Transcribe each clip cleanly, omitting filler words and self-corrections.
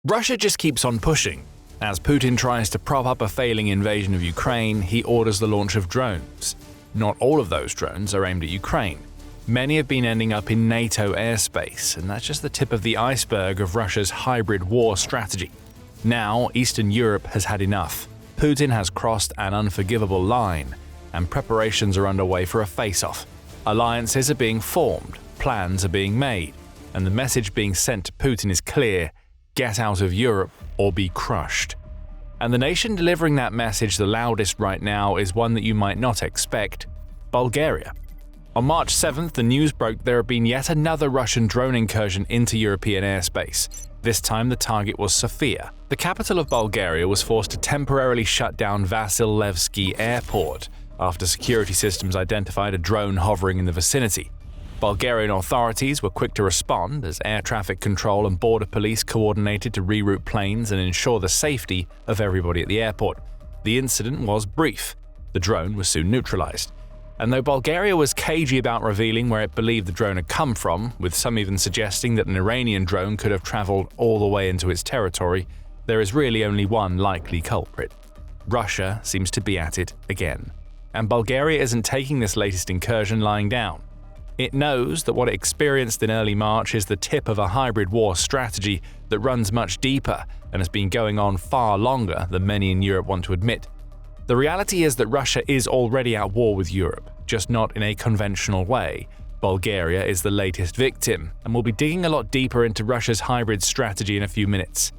Russia just keeps on pushing. As Putin tries to prop up a failing invasion of Ukraine, he orders the launch of drones. Not all of those drones are aimed at Ukraine. Many have been ending up in NATO airspace, and that's just the tip of the iceberg of Russia's hybrid war strategy. Now, Eastern Europe has had enough. Putin has crossed an unforgivable line, and preparations are underway for a face-off. Alliances are being formed, plans are being made, and the message being sent to Putin is clear: get out of Europe or be crushed. And the nation delivering that message the loudest right now is one that you might not expect: Bulgaria. On March 7th, the news broke there had been yet another Russian drone incursion into European airspace. This time the target was Sofia. The capital of Bulgaria was forced to temporarily shut down Vasilevsky Airport after security systems identified a drone hovering in the vicinity. Bulgarian authorities were quick to respond as air traffic control and border police coordinated to reroute planes and ensure the safety of everybody at the airport. The incident was brief. The drone was soon neutralized. And though Bulgaria was cagey about revealing where it believed the drone had come from, with some even suggesting that an Iranian drone could have traveled all the way into its territory, there is really only one likely culprit. Russia seems to be at it again. And Bulgaria isn't taking this latest incursion lying down. It knows that what it experienced in early March is the tip of a hybrid war strategy that runs much deeper and has been going on far longer than many in Europe want to admit. The reality is that Russia is already at war with Europe, just not in a conventional way. Bulgaria is the latest victim, and we'll be digging a lot deeper into Russia's hybrid strategy in a few minutes.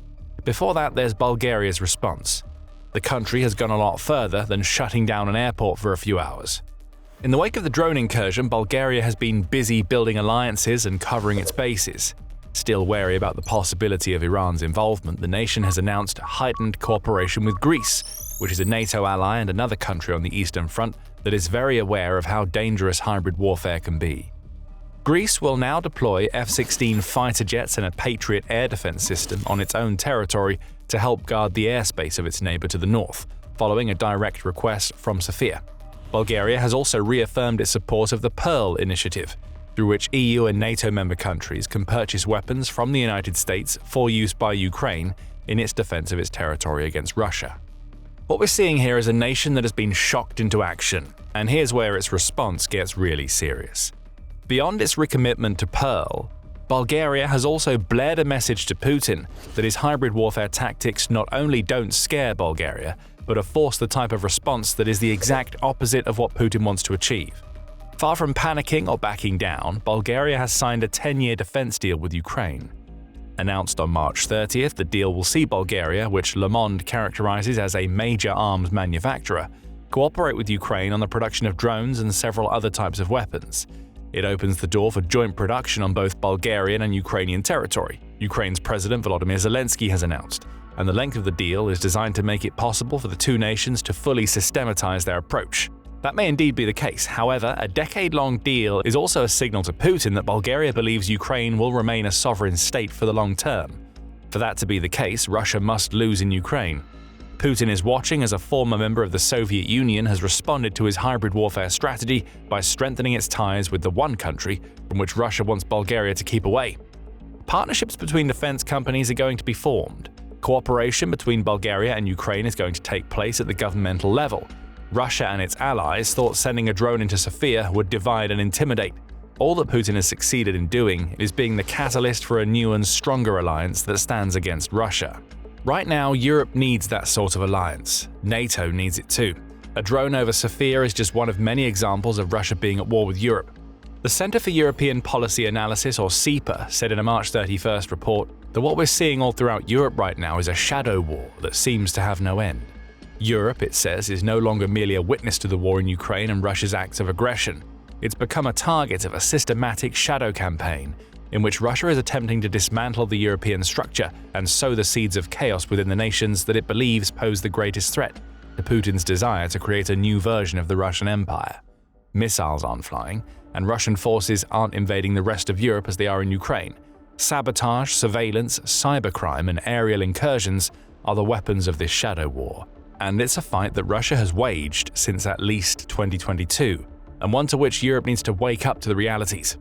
Before that, there's Bulgaria's response. The country has gone a lot further than shutting down an airport for a few hours. In the wake of the drone incursion, Bulgaria has been busy building alliances and covering its bases. Still wary about the possibility of Iran's involvement, the nation has announced heightened cooperation with Greece, which is a NATO ally and another country on the Eastern Front that is very aware of how dangerous hybrid warfare can be. Greece will now deploy F-16 fighter jets and a Patriot air defense system on its own territory to help guard the airspace of its neighbor to the north, following a direct request from Sofia. Bulgaria has also reaffirmed its support of the Pearl initiative, through which EU and NATO member countries can purchase weapons from the United States for use by Ukraine in its defense of its territory against Russia. What we're seeing here is a nation that has been shocked into action, and here's where its response gets really serious. Beyond its recommitment to Pearl, Bulgaria has also blared a message to Putin that his hybrid warfare tactics not only don't scare Bulgaria, but have forced the type of response that is the exact opposite of what Putin wants to achieve. Far from panicking or backing down, Bulgaria has signed a 10-year defense deal with Ukraine. Announced on March 30th, the deal will see Bulgaria, which Le Monde characterizes as a major arms manufacturer, cooperate with Ukraine on the production of drones and several other types of weapons. It opens the door for joint production on both Bulgarian and Ukrainian territory, Ukraine's President Volodymyr Zelensky has announced, and the length of the deal is designed to make it possible for the two nations to fully systematize their approach. That may indeed be the case. However, a decade-long deal is also a signal to Putin that Bulgaria believes Ukraine will remain a sovereign state for the long term. For that to be the case, Russia must lose in Ukraine. Putin is watching as a former member of the Soviet Union has responded to his hybrid warfare strategy by strengthening its ties with the one country from which Russia wants Bulgaria to keep away. Partnerships between defense companies are going to be formed. Cooperation between Bulgaria and Ukraine is going to take place at the governmental level. Russia and its allies thought sending a drone into Sofia would divide and intimidate. All that Putin has succeeded in doing is being the catalyst for a new and stronger alliance that stands against Russia. Right now, Europe needs that sort of alliance. NATO needs it too. A drone over Sofia is just one of many examples of Russia being at war with Europe. The Center for European Policy Analysis, or CEPA, said in a March 31st report that what we're seeing all throughout Europe right now is a shadow war that seems to have no end. Europe, it says, is no longer merely a witness to the war in Ukraine and Russia's acts of aggression. It's become a target of a systematic shadow campaign in which Russia is attempting to dismantle the European structure and sow the seeds of chaos within the nations that it believes pose the greatest threat to Putin's desire to create a new version of the Russian Empire. Missiles aren't flying, and Russian forces aren't invading the rest of Europe as they are in Ukraine. Sabotage, surveillance, cybercrime, and aerial incursions are the weapons of this shadow war. And it's a fight that Russia has waged since at least 2022, and one to which Europe needs to wake up to the realities.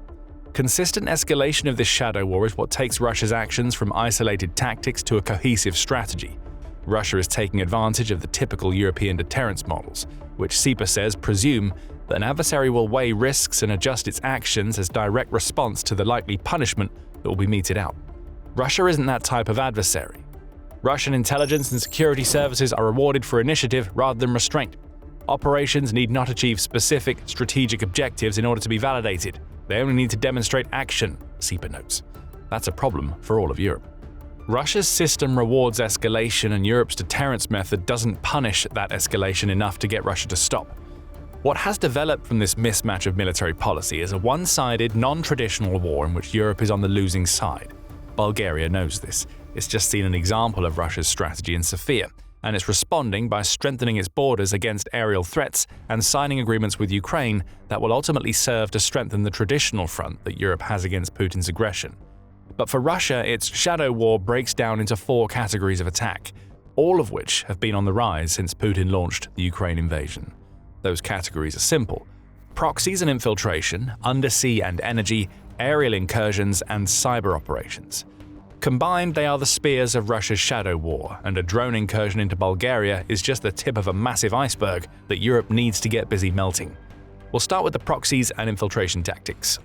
Consistent escalation of this shadow war is what takes Russia's actions from isolated tactics to a cohesive strategy. Russia is taking advantage of the typical European deterrence models, which SIPA says presume that an adversary will weigh risks and adjust its actions as direct response to the likely punishment that will be meted out. Russia isn't that type of adversary. Russian intelligence and security services are rewarded for initiative rather than restraint. Operations need not achieve specific strategic objectives in order to be validated. They only need to demonstrate action, SIPA notes. That's a problem for all of Europe. Russia's system rewards escalation, and Europe's deterrence method doesn't punish that escalation enough to get Russia to stop. What has developed from this mismatch of military policy is a one-sided, non-traditional war in which Europe is on the losing side. Bulgaria knows this. It's just seen an example of Russia's strategy in Sofia, and it's responding by strengthening its borders against aerial threats and signing agreements with Ukraine that will ultimately serve to strengthen the traditional front that Europe has against Putin's aggression. But for Russia, its shadow war breaks down into 4 categories of attack, all of which have been on the rise since Putin launched the Ukraine invasion. Those categories are simple: proxies and infiltration, undersea and energy, aerial incursions, and cyber operations. Combined, they are the spears of Russia's shadow war, and a drone incursion into Bulgaria is just the tip of a massive iceberg that Europe needs to get busy melting. We'll start with the proxies and infiltration tactics.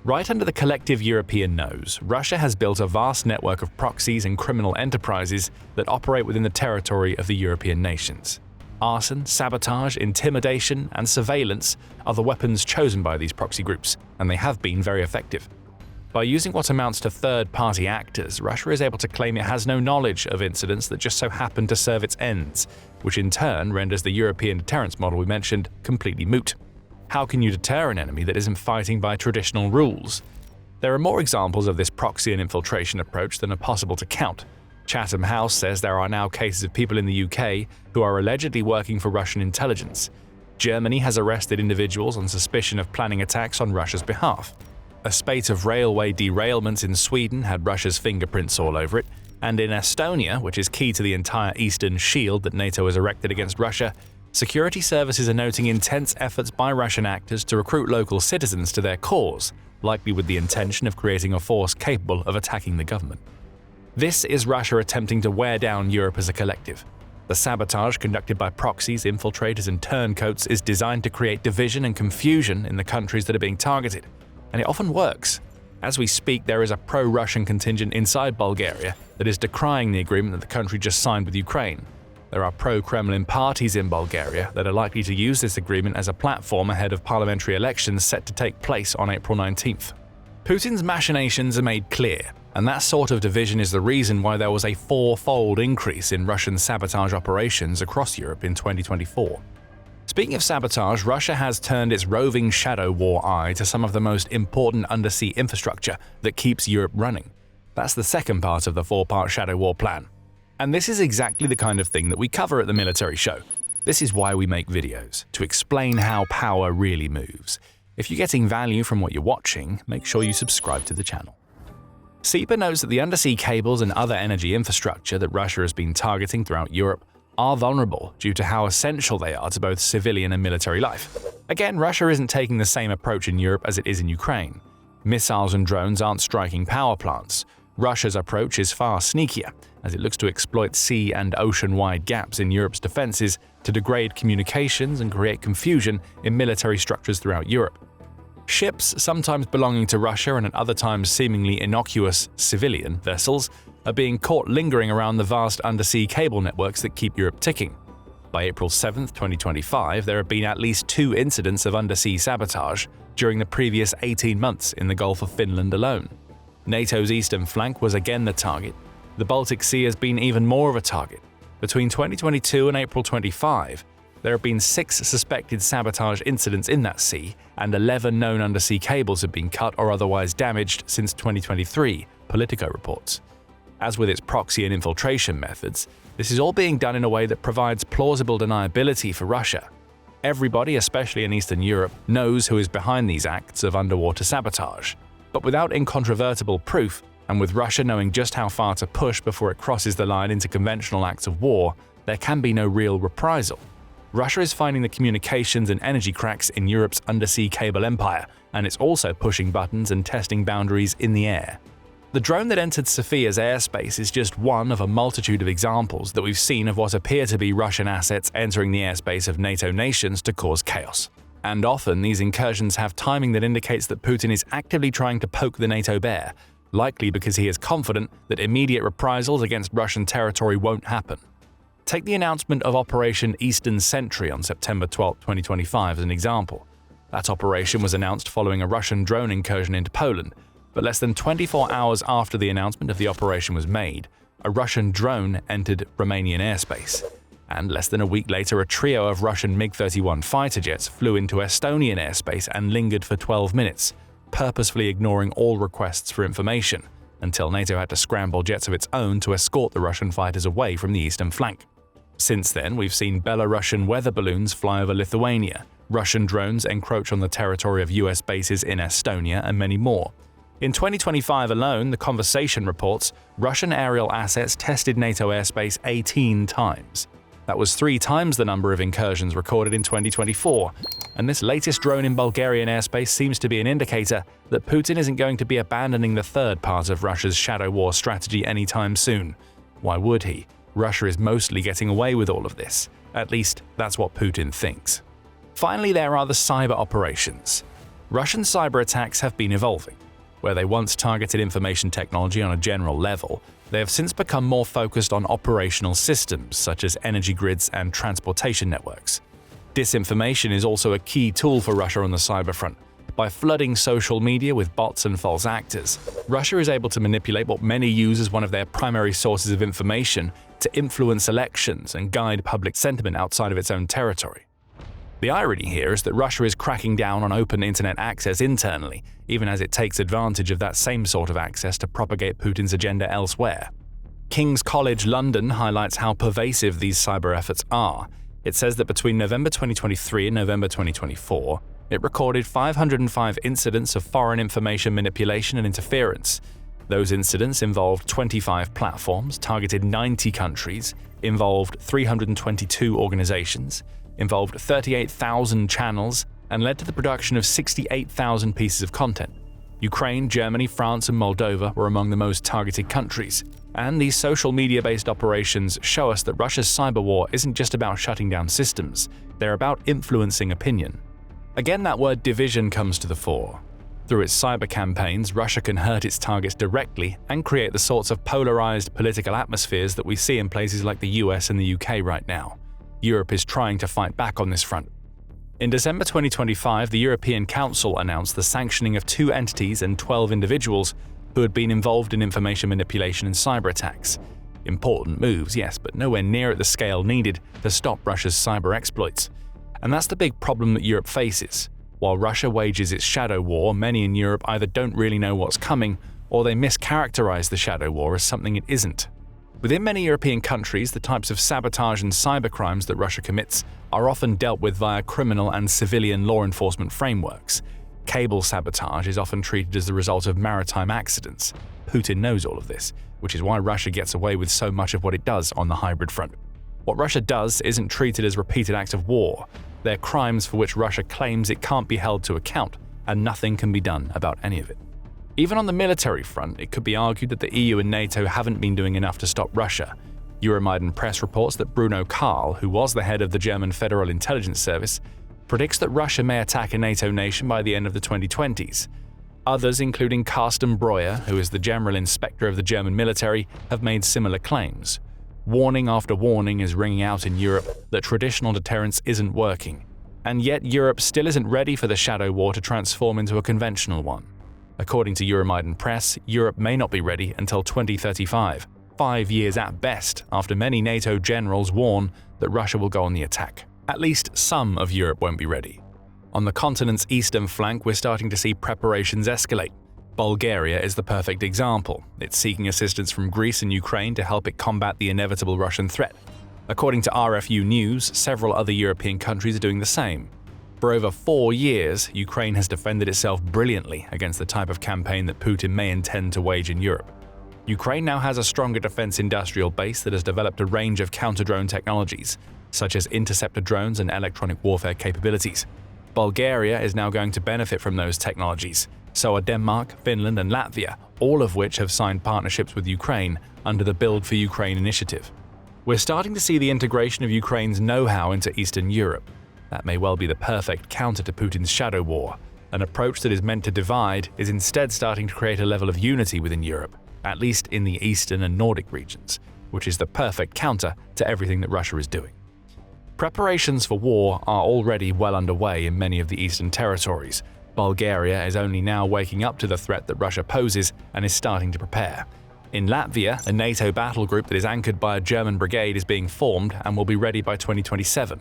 Right under the collective European nose, Russia has built a vast network of proxies and criminal enterprises that operate within the territory of the European nations. Arson, sabotage, intimidation, and surveillance are the weapons chosen by these proxy groups, and they have been very effective. By using what amounts to third-party actors, Russia is able to claim it has no knowledge of incidents that just so happen to serve its ends, which in turn renders the European deterrence model we mentioned completely moot. How can you deter an enemy that isn't fighting by traditional rules? There are more examples of this proxy and infiltration approach than are possible to count. Chatham House says there are now cases of people in the UK who are allegedly working for Russian intelligence. Germany has arrested individuals on suspicion of planning attacks on Russia's behalf. A spate of railway derailments in Sweden had Russia's fingerprints all over it, and in Estonia, which is key to the entire eastern shield that NATO has erected against Russia, security services are noting intense efforts by Russian actors to recruit local citizens to their cause, likely with the intention of creating a force capable of attacking the government. This is Russia attempting to wear down Europe as a collective. The sabotage conducted by proxies, infiltrators, and turncoats is designed to create division and confusion in the countries that are being targeted. And it often works. As we speak, there is a pro-Russian contingent inside Bulgaria that is decrying the agreement that the country just signed with Ukraine. There are pro-Kremlin parties in Bulgaria that are likely to use this agreement as a platform ahead of parliamentary elections set to take place on April 19th. Putin's machinations are made clear, and that sort of division is the reason why there was a 4-fold increase in Russian sabotage operations across Europe in 2024. Speaking of sabotage, Russia has turned its roving shadow war eye to some of the most important undersea infrastructure that keeps Europe running. That's the second part of the 4-part shadow war plan. And this is exactly the kind of thing that we cover at the Military Show. This is why we make videos, to explain how power really moves. If you're getting value from what you're watching, make sure you subscribe to the channel. SIPA notes that the undersea cables and other energy infrastructure that Russia has been targeting throughout Europe are vulnerable due to how essential they are to both civilian and military life. Again, Russia isn't taking the same approach in Europe as it is in Ukraine. Missiles and drones aren't striking power plants. Russia's approach is far sneakier, as it looks to exploit sea and ocean-wide gaps in Europe's defenses to degrade communications and create confusion in military structures throughout Europe. Ships, sometimes belonging to Russia and at other times seemingly innocuous civilian vessels, are being caught lingering around the vast undersea cable networks that keep Europe ticking. By April 7, 2025, there have been at least 2 incidents of undersea sabotage during the previous 18 months in the Gulf of Finland alone. NATO's eastern flank was again the target. The Baltic Sea has been even more of a target. Between 2022 and April 25, there have been 6 suspected sabotage incidents in that sea, and 11 known undersea cables have been cut or otherwise damaged since 2023, Politico reports. As with its proxy and infiltration methods, this is all being done in a way that provides plausible deniability for Russia. Everybody, especially in Eastern Europe, knows who is behind these acts of underwater sabotage. But without incontrovertible proof, and with Russia knowing just how far to push before it crosses the line into conventional acts of war, there can be no real reprisal. Russia is finding the communications and energy cracks in Europe's undersea cable empire and it's also pushing buttons and testing boundaries in the air. The drone that entered Sofia's airspace is just one of a multitude of examples that we've seen of what appear to be Russian assets entering the airspace of NATO nations to cause chaos. And often, these incursions have timing that indicates that Putin is actively trying to poke the NATO bear, likely because he is confident that immediate reprisals against Russian territory won't happen. Take the announcement of Operation Eastern Sentry on September 12, 2025 as an example. That operation was announced following a Russian drone incursion into Poland, but less than 24 hours after the announcement of the operation was made, a Russian drone entered Romanian airspace. And less than a week later, a trio of Russian MiG-31 fighter jets flew into Estonian airspace and lingered for 12 minutes, purposefully ignoring all requests for information, until NATO had to scramble jets of its own to escort the Russian fighters away from the eastern flank. Since then, we've seen Belarusian weather balloons fly over Lithuania, Russian drones encroach on the territory of US bases in Estonia, and many more. In 2025 alone, the Conversation reports Russian aerial assets tested NATO airspace 18 times. That was 3 times the number of incursions recorded in 2024, and this latest drone in Bulgarian airspace seems to be an indicator that Putin isn't going to be abandoning the third part of Russia's shadow war strategy anytime soon. Why would he? Russia is mostly getting away with all of this. At least, that's what Putin thinks. Finally, there are the cyber operations. Russian cyber attacks have been evolving. Where they once targeted information technology on a general level, they have since become more focused on operational systems such as energy grids and transportation networks. Disinformation is also a key tool for Russia on the cyber front. By flooding social media with bots and false actors, Russia is able to manipulate what many use as one of their primary sources of information to influence elections and guide public sentiment outside of its own territory. The irony here is that Russia is cracking down on open internet access internally, even as it takes advantage of that same sort of access to propagate Putin's agenda elsewhere. King's College London highlights how pervasive these cyber efforts are. It says that between November 2023 and November 2024, it recorded 505 incidents of foreign information manipulation and interference. Those incidents involved 25 platforms, targeted 90 countries, involved 322 organizations, involved 38,000 channels, and led to the production of 68,000 pieces of content. Ukraine, Germany, France, and Moldova were among the most targeted countries. And these social media-based operations show us that Russia's cyber war isn't just about shutting down systems, they're about influencing opinion. Again, that word division comes to the fore. Through its cyber campaigns, Russia can hurt its targets directly and create the sorts of polarized political atmospheres that we see in places like the US and the UK right now. Europe is trying to fight back on this front. In December 2025, the European Council announced the sanctioning of 2 entities and 12 individuals who had been involved in information manipulation and cyber attacks. Important moves, yes, but nowhere near at the scale needed to stop Russia's cyber exploits. And that's the big problem that Europe faces. While Russia wages its shadow war, many in Europe either don't really know what's coming, or they mischaracterize the shadow war as something it isn't. Within many European countries, the types of sabotage and cybercrimes that Russia commits are often dealt with via criminal and civilian law enforcement frameworks. Cable sabotage is often treated as the result of maritime accidents. Putin knows all of this, which is why Russia gets away with so much of what it does on the hybrid front. What Russia does isn't treated as repeated acts of war. They're crimes for which Russia claims it can't be held to account, and nothing can be done about any of it. Even on the military front, it could be argued that the EU and NATO haven't been doing enough to stop Russia. Euromaidan Press reports that Bruno Karl, who was the head of the German Federal Intelligence Service, predicts that Russia may attack a NATO nation by the end of the 2020s. Others, including Carsten Breuer, who is the General Inspector of the German military, have made similar claims. Warning after warning is ringing out in Europe that traditional deterrence isn't working. And yet Europe still isn't ready for the shadow war to transform into a conventional one. According to Euromaidan Press, Europe may not be ready until 2035, 5 years at best after many NATO generals warn that Russia will go on the attack. At least some of Europe won't be ready. On the continent's eastern flank, we're starting to see preparations escalate. Bulgaria is the perfect example. It's seeking assistance from Greece and Ukraine to help it combat the inevitable Russian threat. According to RFU News, several other European countries are doing the same. For over 4 years, Ukraine has defended itself brilliantly against the type of campaign that Putin may intend to wage in Europe. Ukraine now has a stronger defense industrial base that has developed a range of counter-drone technologies, such as interceptor drones and electronic warfare capabilities. Bulgaria is now going to benefit from those technologies. So are Denmark, Finland, and Latvia, all of which have signed partnerships with Ukraine under the Build for Ukraine initiative. We're starting to see the integration of Ukraine's know-how into Eastern Europe. That may well be the perfect counter to Putin's shadow war. An approach that is meant to divide is instead starting to create a level of unity within Europe, at least in the Eastern and Nordic regions, which is the perfect counter to everything that Russia is doing. Preparations for war are already well underway in many of the eastern territories. Bulgaria is only now waking up to the threat that Russia poses and is starting to prepare. In Latvia, a NATO battle group that is anchored by a German brigade is being formed and will be ready by 2027.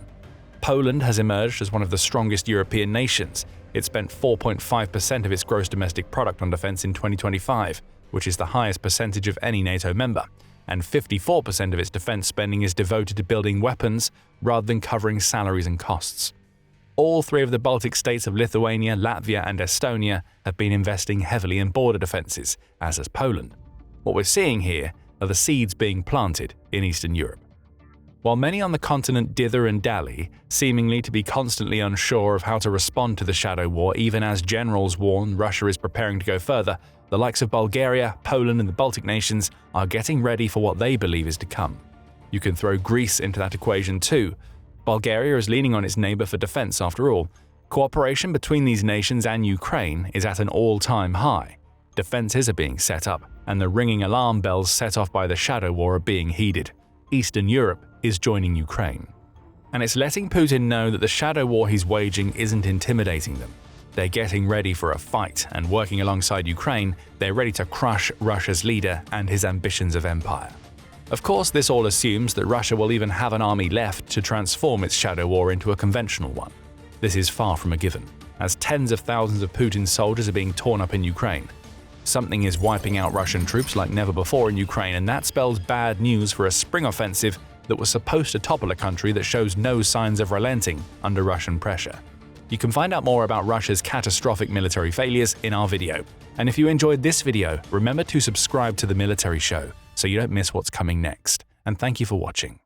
Poland has emerged as one of the strongest European nations. It spent 4.5% of its gross domestic product on defense in 2025, which is the highest percentage of any NATO member, and 54% of its defense spending is devoted to building weapons rather than covering salaries and costs. All three of the Baltic states of Lithuania, Latvia, and Estonia have been investing heavily in border defenses, as has Poland. What we're seeing here are the seeds being planted in Eastern Europe. While many on the continent dither and dally, seemingly to be constantly unsure of how to respond to the shadow war even as generals warn Russia is preparing to go further, the likes of Bulgaria, Poland, and the Baltic nations are getting ready for what they believe is to come. You can throw Greece into that equation too. Bulgaria is leaning on its neighbor for defense after all. Cooperation between these nations and Ukraine is at an all-time high. Defenses are being set up, and the ringing alarm bells set off by the shadow war are being heeded. Eastern Europe is joining Ukraine. And it's letting Putin know that the shadow war he's waging isn't intimidating them. They're getting ready for a fight, and working alongside Ukraine, they're ready to crush Russia's leader and his ambitions of empire. Of course, this all assumes that Russia will even have an army left to transform its shadow war into a conventional one. This is far from a given, as tens of thousands of Putin's soldiers are being torn up in Ukraine. Something is wiping out Russian troops like never before in Ukraine, and that spells bad news for a spring offensive that was supposed to topple a country that shows no signs of relenting under Russian pressure. You can find out more about Russia's catastrophic military failures in our video. And if you enjoyed this video, remember to subscribe to The Military Show so you don't miss what's coming next. And thank you for watching.